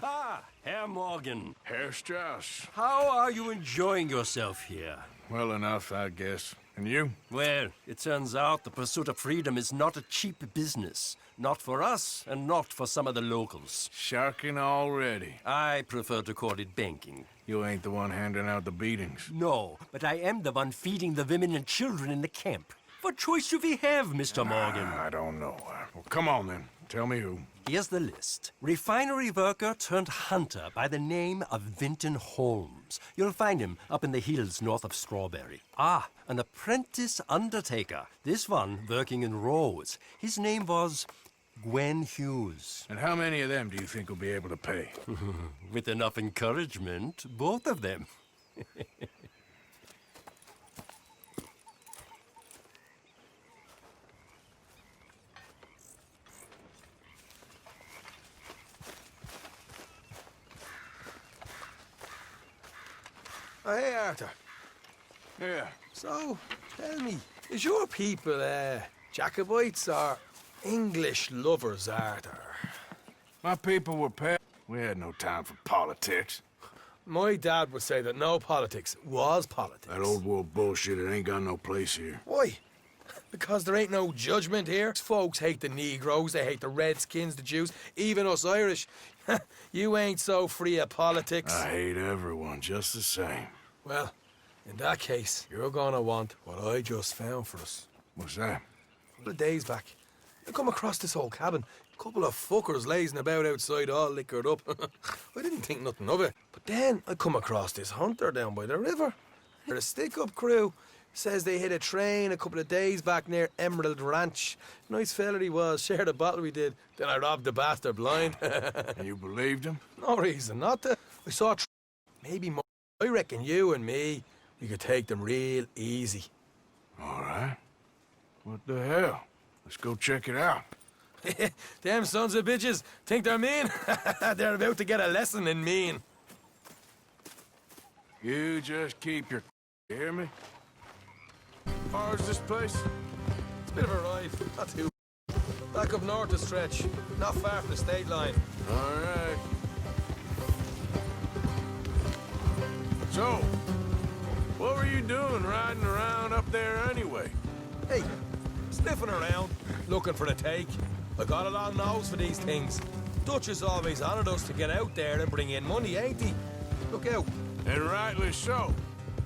Ah, Herr Morgan. Herr Strauss. How are you enjoying yourself here? Well enough, I guess. And you? Well, it turns out the pursuit of freedom is not a cheap business. Not for us, and not for some of the locals. Sharking already. I prefer to call it banking. You ain't the one handing out the beatings. No, but I am the one feeding the women and children in the camp. What choice do we have, Mr. Morgan? I don't know. Well, come on then. Tell me who. Here's the list. Refinery worker turned hunter by the name of Vinton Holmes. You'll find him up in the hills north of Strawberry. Ah, an apprentice undertaker. This one working in Rose. His name was Gwen Hughes. And how many of them do you think will be able to pay? With enough encouragement, both of them. Oh, hey, Arthur. Yeah. So, tell me, is your people, Jacobites or English lovers, Arthur? My people were pet. We had no time for politics. My dad would say that no politics was politics. That old world bullshit, it ain't got no place here. Why? Because there ain't no judgment here. Folks hate the Negroes, they hate the Redskins, the Jews, even us Irish. You ain't so free of politics. I hate everyone just the same. Well, in that case, you're gonna want what I just found for us. What's that? A couple of days back, I come across this old cabin. A couple of fuckers lazing about outside all liquored up. I didn't think nothing of it. But then I come across this hunter down by the river. They're a stick-up crew. Says they hit a train a couple of days back near Emerald Ranch. Nice fella he was, shared a bottle we did. Then I robbed the bastard blind. And you believed him? No reason not to. I saw maybe more. I reckon you and me, we could take them real easy. All right. What the hell? Let's go check it out. Them sons of bitches think they're mean. They're about to get a lesson in mean. You just keep your... You hear me? Far as this place? It's a bit of a ride, not too. Back up north a stretch, not far from the state line. All right. So, what were you doing riding around up there anyway? Hey, sniffing around, looking for the take. I got a long nose for these things. Dutch has always honoured us to get out there and bring in money, ain't he? Look out. And rightly so.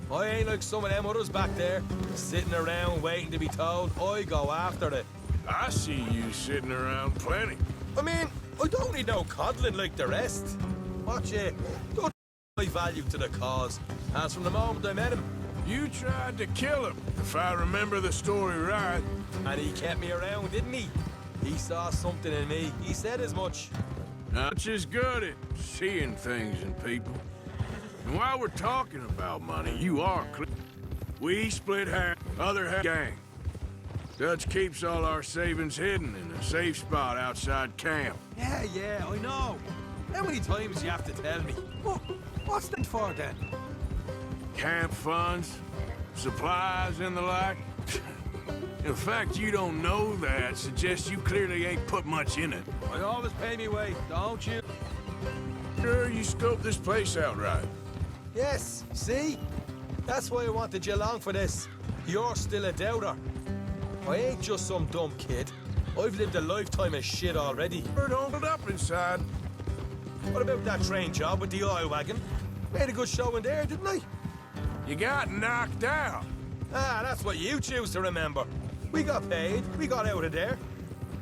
I ain't like some of them others back there, sitting around waiting to be told. I go after it. I see you sitting around plenty. I mean, I don't need no coddling like the rest. Watch it. Don't my value to the cause. As from the moment I met him. You tried to kill him, if I remember the story right. And he kept me around, didn't he? He saw something in me. He said as much. Dutch is good at seeing things in people. And while we're talking about money, you are clear. We split half, other half gang. Dutch keeps all our savings hidden in a safe spot outside camp. Yeah, I know. How many times you have to tell me? What's that for then? Camp funds, supplies, and the like. The fact you don't know that suggests you clearly ain't put much in it. I always pay me way, don't you? Sure, you scoped this place out right. Yes, see? That's why I wanted you along for this. You're still a doubter. I ain't just some dumb kid. I've lived a lifetime of shit already. Don't hold up inside. What about that train job with the oil wagon? Made a good show in there, didn't I? You got knocked out. Ah, that's what you choose to remember. We got paid. We got out of there.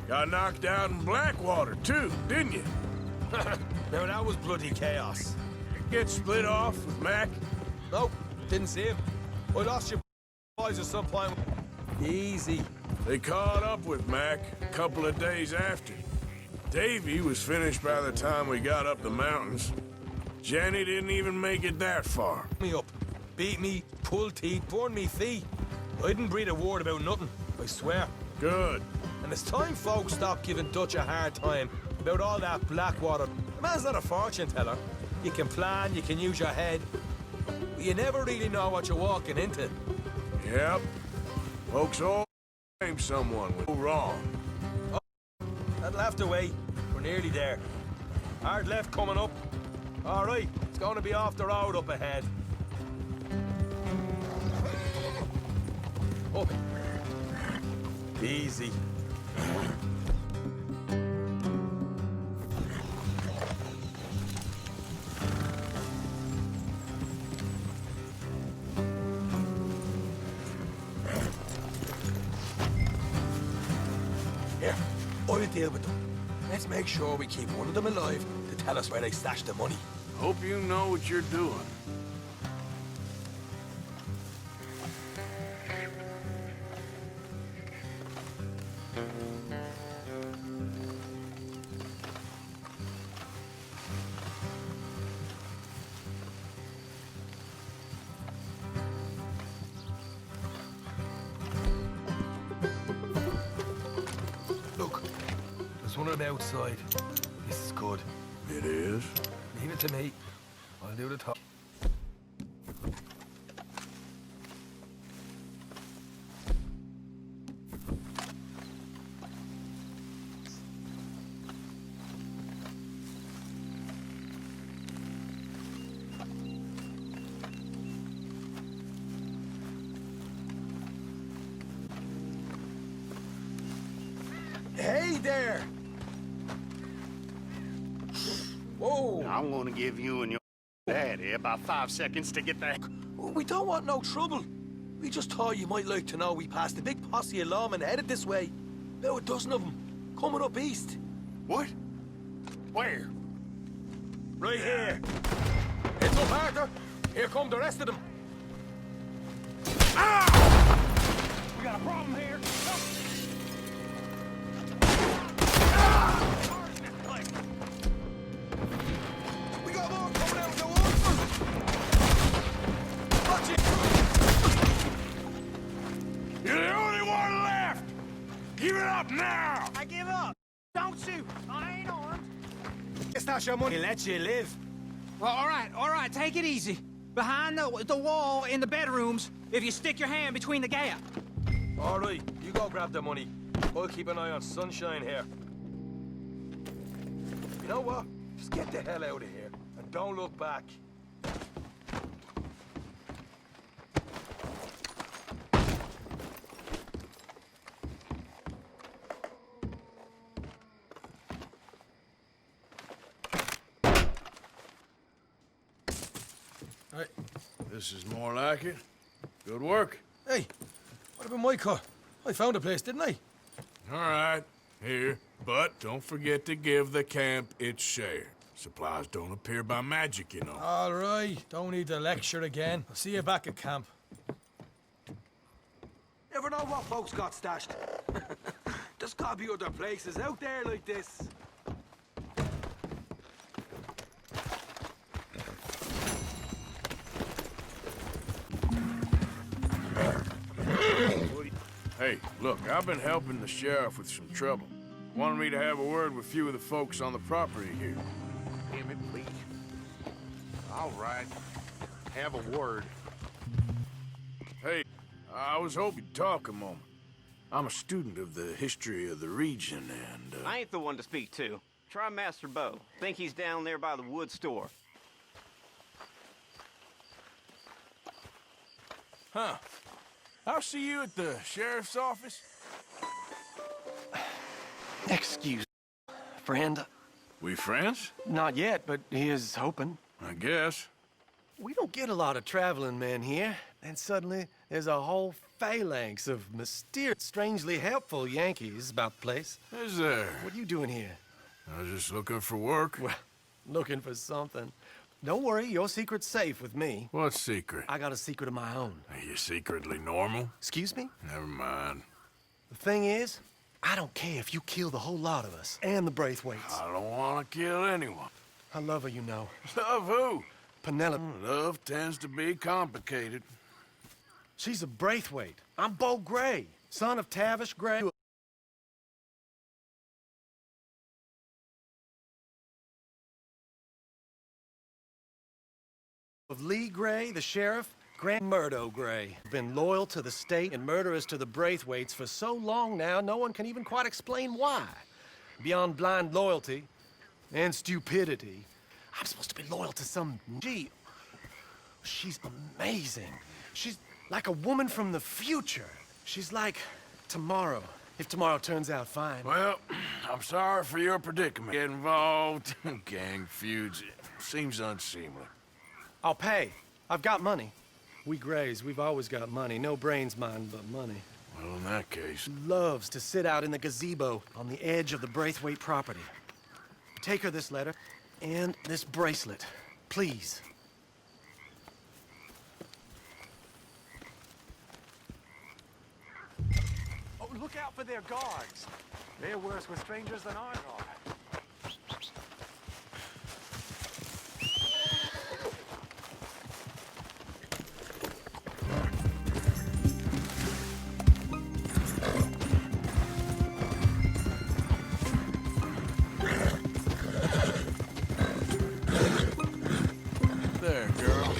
Got knocked out in Blackwater, too, didn't you? Now, that was bloody chaos. Get split off with Mac? Nope, didn't see him. I lost your boys at some point. Easy. They caught up with Mac a couple of days after. Davy was finished by the time we got up the mountains. Jenny didn't even make it that far. Me up. Beat me, pull teeth, burn me feet. I didn't breathe a word about nothing, I swear. Good. And it's time folks stop giving Dutch a hard time about all that Blackwater. The man's not a fortune teller. You can plan, you can use your head, but you never really know what you're walking into. Yep. Folks all blame someone with no wrong. That'll have to wait. We're nearly there. Hard left coming up. All right, it's going to be off the road up ahead. Up. Easy. Here, I'll deal with them. Let's make sure we keep one of them alive to tell us where they stashed the money. Hope you know what you're doing. Look, there's one on the outside. This is good. It is? Leave it to me. I'll do the top. Hey there! Whoa! I'm gonna give you and your daddy about 5 seconds to get the... We don't want no trouble. We just thought you might like to know we passed a big posse of lawmen headed this way. About a dozen of them, coming up east. What? Where? Right here. Heads up, Arthur. Here come the rest of them. We got a problem here. We got more coming out of the woods. Watch it. You're the only one left! Give it up now! I give up. Don't shoot. I ain't armed. It's not your money. Let you live. Well, all right. Take it easy. Behind the wall in the bedrooms, if you stick your hand between the gap. All right, you go grab the money. I'll keep an eye on Sunshine here. You know what? Just get the hell out of here and don't look back. Hey, this is more like it. Good work. Hey, what about my car? I found a place, didn't I? All right, here. But don't forget to give the camp its share. Supplies don't appear by magic, you know. All right, don't need the lecture again. I'll see you back at camp. Never know what folks got stashed. There's gotta be other places out there like this. Hey, look, I've been helping the sheriff with some trouble. Wanted me to have a word with a few of the folks on the property here. Damn it, please. All right. Have a word. Hey, I was hoping you'd talk a moment. I'm a student of the history of the region, and, I ain't the one to speak to. Try Master Bo. Think he's down there by the wood store. Huh. I'll see you at the sheriff's office. Excuse, friend. We friends? Not yet, but here's hoping. I guess. We don't get a lot of traveling men here. And suddenly, there's a whole phalanx of mysterious, strangely helpful Yankees about the place. Is there? What are you doing here? I was just looking for work. Well, looking for something. Don't worry, your secret's safe with me. What secret? I got a secret of my own. Are you secretly normal? Excuse me? Never mind. The thing is, I don't care if you kill the whole lot of us and the Braithwaites. I don't want to kill anyone. I love her, you know. Love who? Penelope. Love tends to be complicated. She's a Braithwaite. I'm Bo Gray, son of Tavish Gray. Of Lee Gray, the sheriff, Grant Murdo Gray. Been loyal to the state and murderous to the Braithwaites for so long now, no one can even quite explain why. Beyond blind loyalty, and stupidity. I'm supposed to be loyal to some She's amazing. She's like a woman from the future. She's like tomorrow, if tomorrow turns out fine. Well, I'm sorry for your predicament. Get involved in gang feuds. It seems unseemly. I'll pay. I've got money. We Grays, we've always got money. No brains, mind, but money. Well, in that case... Loves to sit out in the gazebo on the edge of the Braithwaite property. Take her this letter and this bracelet, please. Oh, look out for their guards. They're worse with strangers than ours are. There, girl.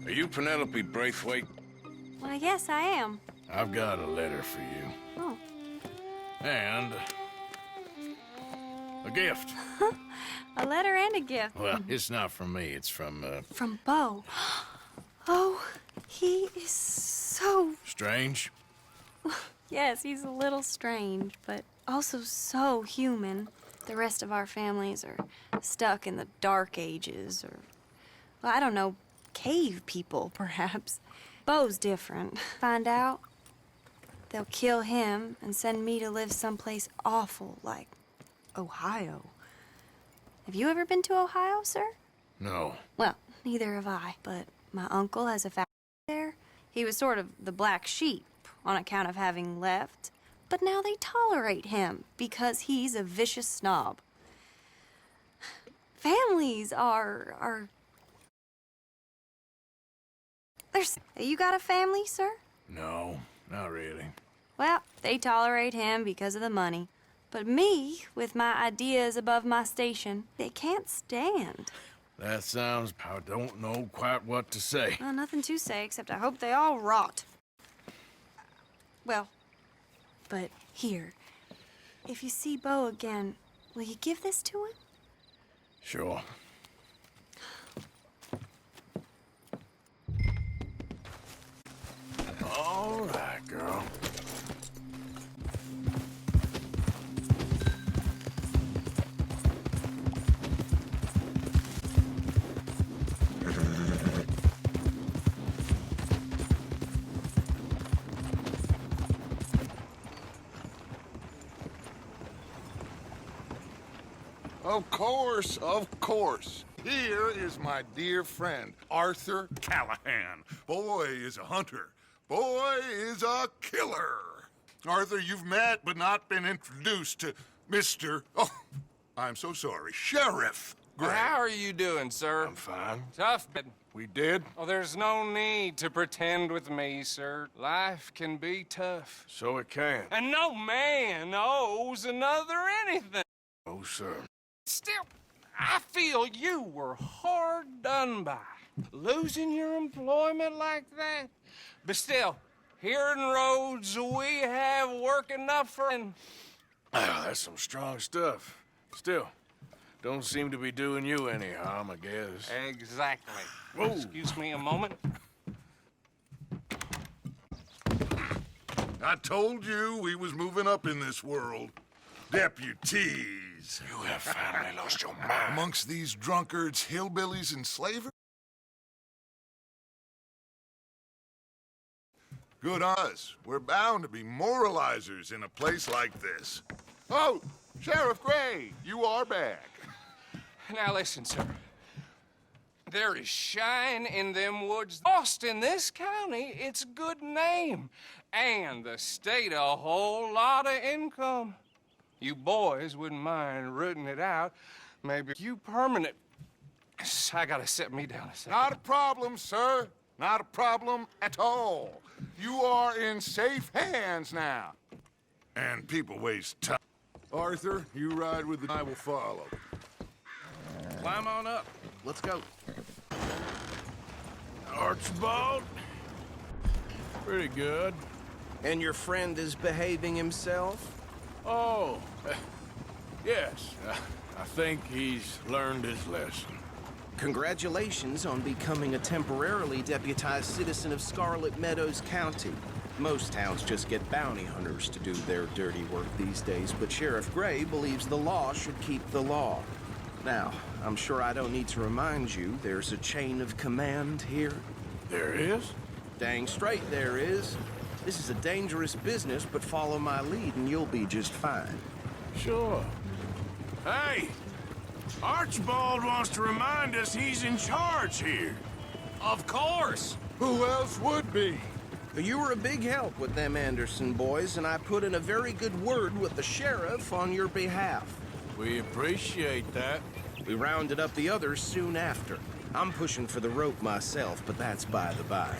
Are you Penelope Braithwaite? Why, yes, I am. I've got a letter for you. Oh. And... a gift. A letter and a gift. Well, it's not from me. It's from, From Beau. Oh, he is so... Strange? Yes, he's a little strange, but also so human. The rest of our families are stuck in the Dark Ages, or... well, I don't know, cave people, perhaps. Beau's different. Find out, they'll kill him and send me to live someplace awful like Ohio. Have you ever been to Ohio, sir? No. Well, neither have I, but my uncle has a factory there. He was sort of the black sheep on account of having left, but now they tolerate him because he's a vicious snob. Families are... You got a family, sir? No, not really. Well, they tolerate him because of the money. But me, with my ideas above my station, they can't stand. That sounds... I don't know quite what to say. Well, nothing to say, except I hope they all rot. Well, but here, if you see Beau again, will you give this to him? Sure. All right, girl. Of course, of course. Here is my dear friend, Arthur Callahan. Boy is a hunter. Boy is a killer. Arthur, you've met but not been introduced to Mr. Oh, I'm so sorry, Sheriff Gray. How are you doing, sir? I'm fine. Tough, but... We did? Oh, there's no need to pretend with me, sir. Life can be tough. So it can. And no man owes another anything. Oh, sir. Still, I feel you were hard done by. Losing your employment like that. But still, here in Rhodes, we have work enough for... Ah, that's some strong stuff. Still, don't seem to be doing you any harm, I guess. Exactly. Whoa. Excuse me a moment. I told you we was moving up in this world. Deputies. You have finally lost your mind. Amongst these drunkards, hillbillies, and slavers? Good on us. We're bound to be moralizers in a place like this. Oh, Sheriff Gray, you are back. Now listen, sir. There is shine in them woods. Lost in this county, it's a good name. And the state a whole lot of income. You boys wouldn't mind rooting it out. Maybe you permanent. I gotta sit me down a second. Not a problem, sir. Not a problem at all. You are in safe hands now. And people waste time. Arthur, you ride with the... I will follow. Climb on up. Let's go. Archibald? Pretty good. And your friend is behaving himself? Oh, yes. I think he's learned his lesson. Congratulations on becoming a temporarily deputized citizen of Scarlet Meadows County. Most towns just get bounty hunters to do their dirty work these days, but Sheriff Gray believes the law should keep the law. Now, I'm sure I don't need to remind you, there's a chain of command here. There is? Dang straight there is. This is a dangerous business, but follow my lead and you'll be just fine. Sure. Hey! Archibald wants to remind us he's in charge here. Of course. Who else would be? You were a big help with them Anderson boys, and I put in a very good word with the sheriff on your behalf. We appreciate that. We rounded up the others soon after. I'm pushing for the rope myself, but that's by the by.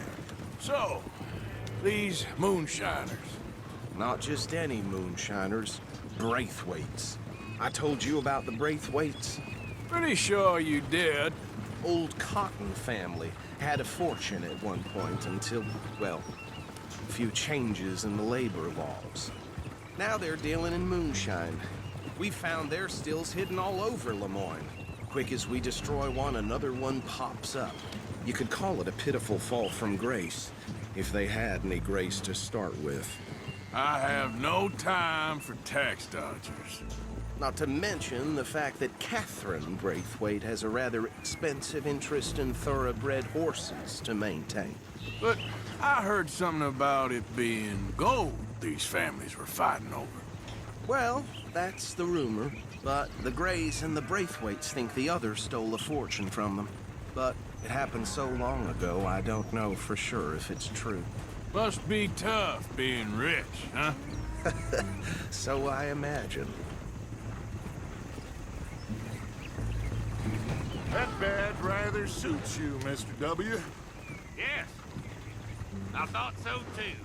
So, these moonshiners. Not just any moonshiners, Braithwaites. I told you about the Braithwaites? Pretty sure you did. Old Cotton family had a fortune at one point until, well, a few changes in the labor laws. Now they're dealing in moonshine. We found their stills hidden all over Lemoyne. Quick as we destroy one, another one pops up. You could call it a pitiful fall from grace, if they had any grace to start with. I have no time for tax dodgers. Not to mention the fact that Catherine Braithwaite has a rather expensive interest in thoroughbred horses to maintain. But I heard something about it being gold these families were fighting over. Well, that's the rumor. But the Grays and the Braithwaites think the others stole a fortune from them. But it happened so long ago, I don't know for sure if it's true. Must be tough being rich, huh? So I imagine. That badge rather suits you, Mr. W. Yes. I thought so, too.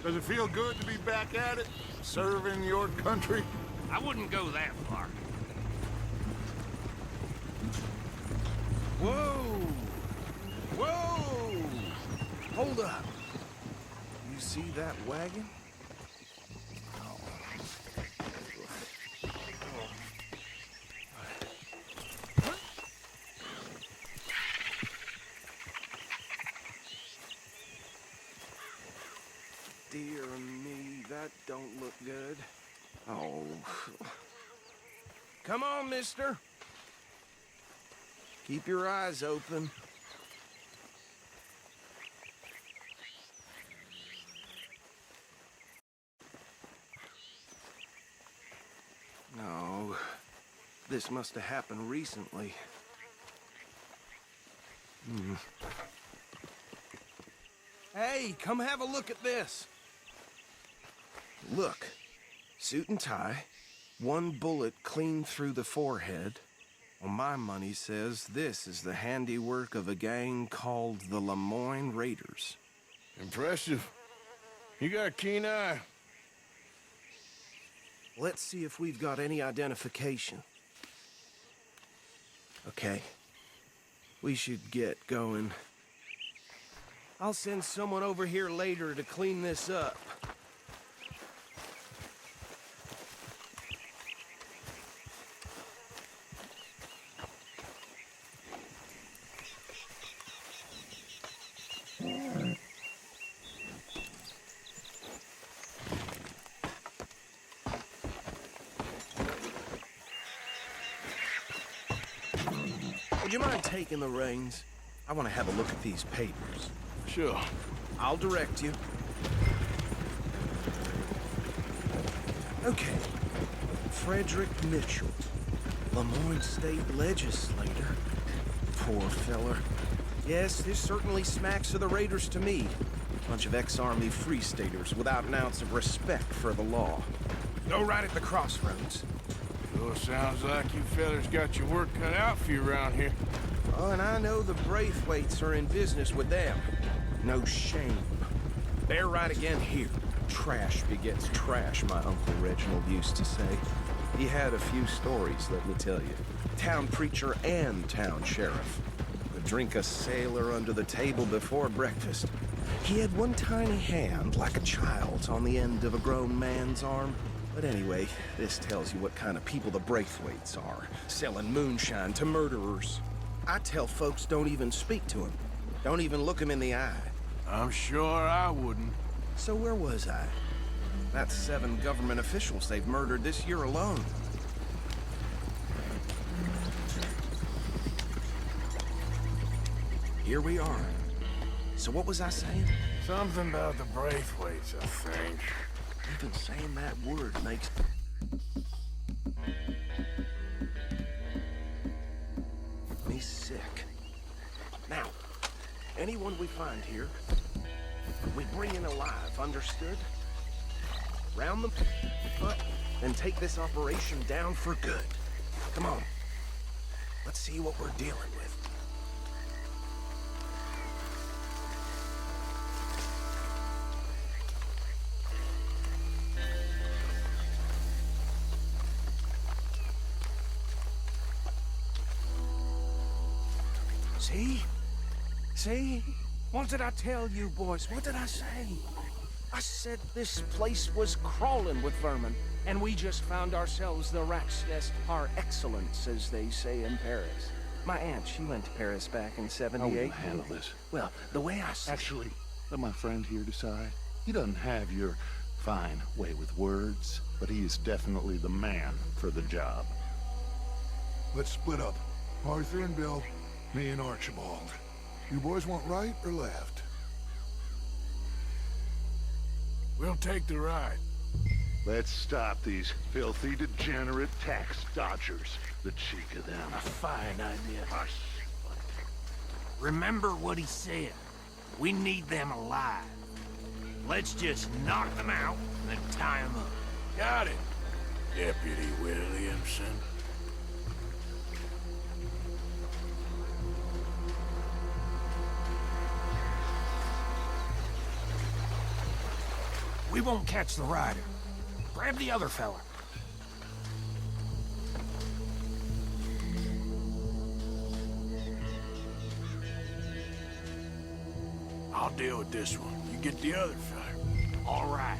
Does it feel good to be back at it? Serving your country? I wouldn't go that far. Whoa! Whoa! Hold up. You see that wagon? Dear me, that don't look good. Oh. Come on, mister. Keep your eyes open. No. This must have happened recently. Hey, come have a look at this. Look. Suit and tie. One bullet clean through the forehead. Well, my money says this is the handiwork of a gang called the Lemoyne Raiders. Impressive. You got a keen eye. Let's see if we've got any identification. Okay. We should get going. I'll send someone over here later to clean this up. Would you mind taking the reins? I want to have a look at these papers. Sure. I'll direct you. Okay. Frederick Mitchell, Lemoyne State Legislator. Poor feller. Yes, this certainly smacks of the Raiders to me. Bunch of ex-Army Free Staters without an ounce of respect for the law. Go right at the crossroads. Sure sounds like you fellas got your work cut out for you around here. Oh, and I know the Braithwaites are in business with them. No shame. They're right again here. Trash begets trash, my Uncle Reginald used to say. He had a few stories, let me tell you. Town preacher and town sheriff. Would drink a sailor under the table before breakfast. He had one tiny hand, like a child's, on the end of a grown man's arm. But anyway, this tells you what kind of people the Braithwaites are. Selling moonshine to murderers. I tell folks don't even speak to him. Don't even look him in the eye. I'm sure I wouldn't. So where was I? That's 7 government officials they've murdered this year alone. Here we are. So what was I saying? Something about the Braithwaites, I think. Even saying that word makes me sick. Now, anyone we find here, we bring in alive, understood? Round the butt and take this operation down for good. Come on. Let's see what we're dealing with. See? See? What did I tell you, boys? What did I say? I said this place was crawling with vermin, and we just found ourselves the rat's nest par excellence, as they say in Paris. My aunt, she went to Paris back in '78. How will you handle this? Well, the way I see Actually, let my friend here decide. He doesn't have your fine way with words, but he is definitely the man for the job. Let's split up. Arthur and Bill, me and Archibald. You boys want right or left? We'll take the right. Let's stop these filthy, degenerate tax dodgers. The cheek of them. a fine idea. Hush. Remember what he said. We need them alive. Let's just knock them out and then tie them up. Got it, Deputy Williamson. We won't catch the rider. Grab the other fella. I'll deal with this one. You get the other fella. All right.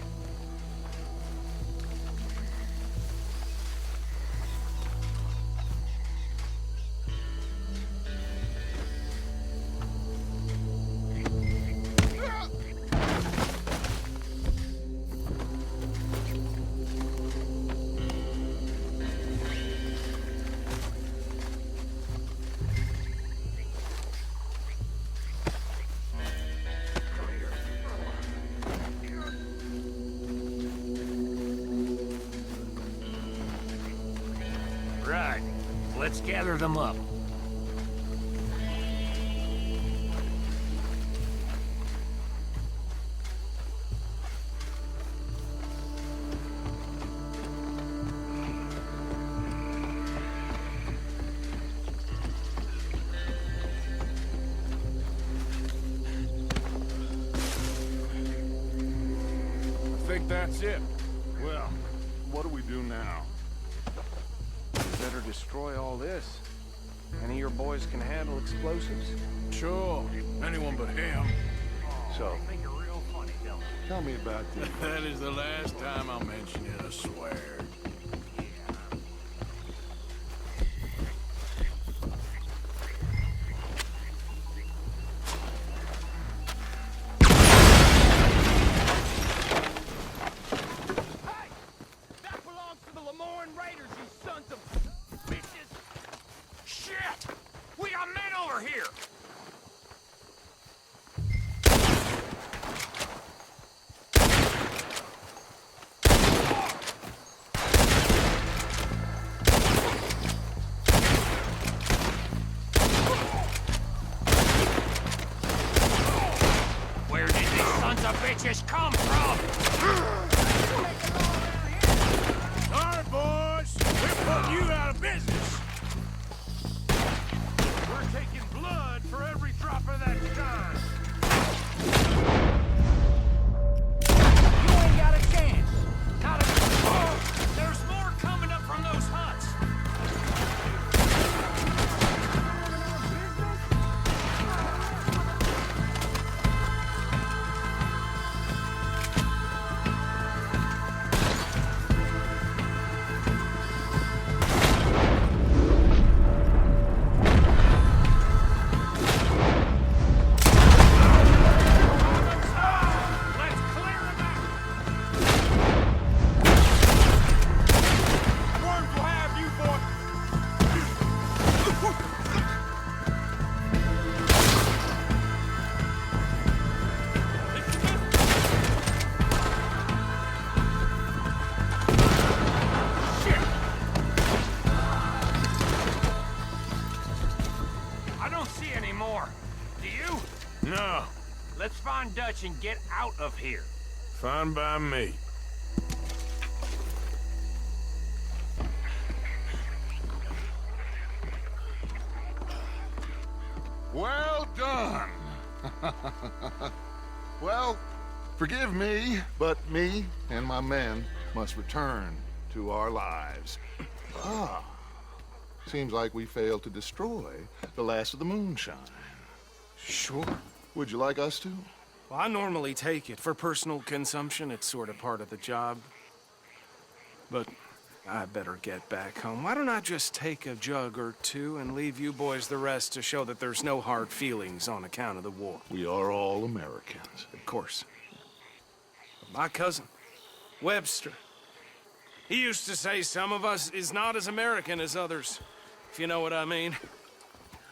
Right. Let's gather them up. I think that's it. Well, what do we do now? Better destroy all this. Any of your boys can handle explosives? Sure. Anyone but him. So, Think you're real funny, don't they? tell me about the... That is the last time I'll mention it, I swear. That belongs to the Lemoyne Raiders, you sons of bitches! Shit! We got men over here! Where did these sons of bitches come from? Sorry, boys. We're putting you out of business. We're taking find Dutch and get out of here. Fine by me. Well done. Well, forgive me, but me and my men must return to our lives. Ah, seems like we failed to destroy the last of the moonshine. Sure. Would you like us to? Well, I normally take it. For personal consumption, it's sort of part of the job. But I better get back home. Why don't I just take a jug or two and leave you boys the rest to show that there's no hard feelings on account of the war? We are all Americans. Of course. But my cousin, Webster, he used to say some of us is not as American as others, if you know what I mean.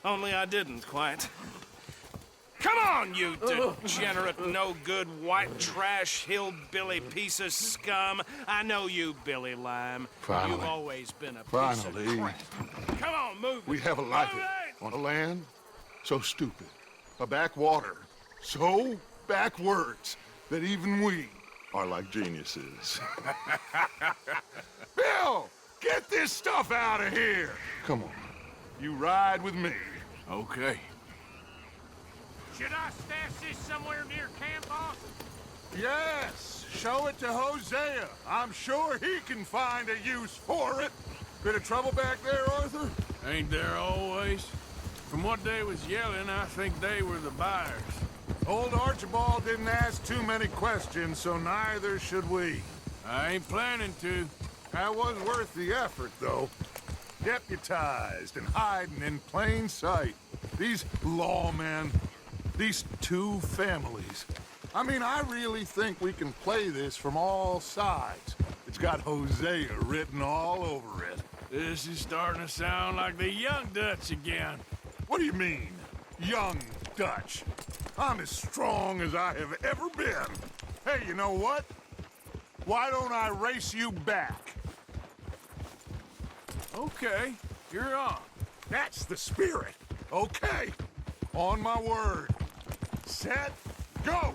Only I didn't quite. Come on, you degenerate, no-good, white trash, hillbilly piece of scum. I know you, Billy Lime. Finally. You've always been a piece Finally. of crap. Come on, move it. We have a life Move it! on a land so stupid, a backwater so backwards that even we are like geniuses. Bill, get this stuff out of here. Come on, you ride with me. Okay. Should I stash this somewhere near camp, boss? Yes, show it to Hosea. I'm sure he can find a use for it. Bit of trouble back there, Arthur? Ain't there always? From what they was yelling, I think they were the buyers. Old Archibald didn't ask too many questions, so neither should we. I ain't planning to. That was worth the effort, though. Deputized and hiding in plain sight. These lawmen, these two families. I mean, I really think we can play this from all sides. It's got Hosea written all over it. This is starting to sound like the young Dutch again. What do you mean, young Dutch? I'm as strong as I have ever been. Hey, you know what? Why don't I race you back? Okay, you're on. That's the spirit. Okay, on my word. Set, go!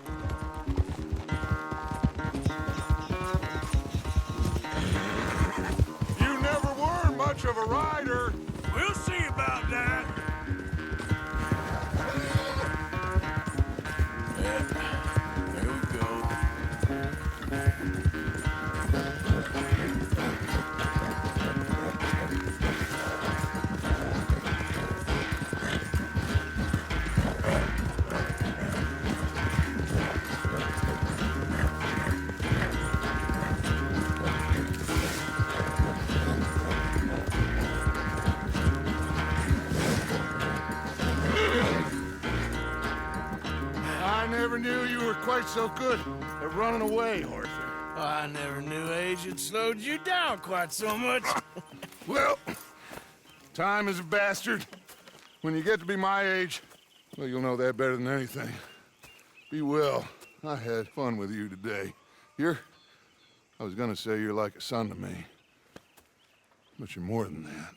You never were much of a rider. We'll see about that. There we go. I never knew you were quite so good at running away, Arthur. I never knew age had slowed you down quite so much. Well, time is a bastard. When you get to be my age, well, you'll know that better than anything. Be well. I had fun with you today. I was gonna say you're like a son to me, but you're more than that.